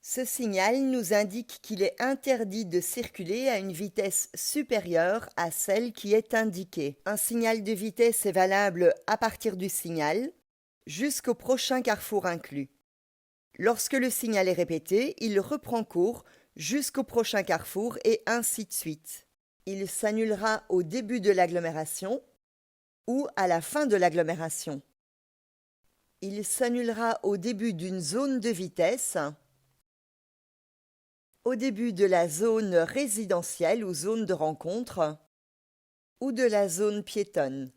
Ce signal nous indique qu'il est interdit de circuler à une vitesse supérieure à celle qui est indiquée. Un signal de vitesse est valable à partir du signal jusqu'au prochain carrefour inclus. Lorsque le signal est répété, il reprend cours jusqu'au prochain carrefour et ainsi de suite. Il s'annulera au début de l'agglomération ou à la fin de l'agglomération. Il s'annulera au début d'une zone de vitesse, au début de la zone résidentielle ou zone de rencontre, ou de la zone piétonne.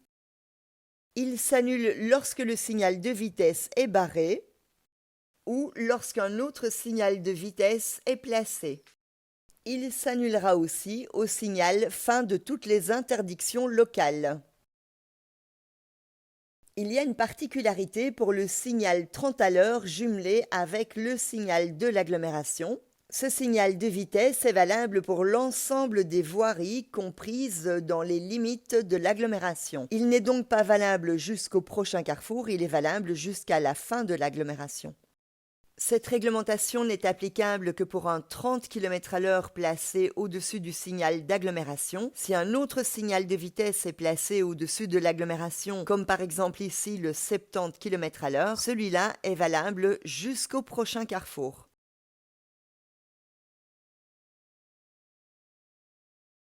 Il s'annule lorsque le signal de vitesse est barré ou lorsqu'un autre signal de vitesse est placé. Il s'annulera aussi au signal fin de toutes les interdictions locales. Il y a une particularité pour le signal 30 à l'heure jumelé avec le signal de l'agglomération. Ce signal de vitesse est valable pour l'ensemble des voiries comprises dans les limites de l'agglomération. Il n'est donc pas valable jusqu'au prochain carrefour, il est valable jusqu'à la fin de l'agglomération. Cette réglementation n'est applicable que pour un 30 km à l'heure placé au-dessus du signal d'agglomération. Si un autre signal de vitesse est placé au-dessus de l'agglomération, comme par exemple ici le 70 km à l'heure, celui-là est valable jusqu'au prochain carrefour.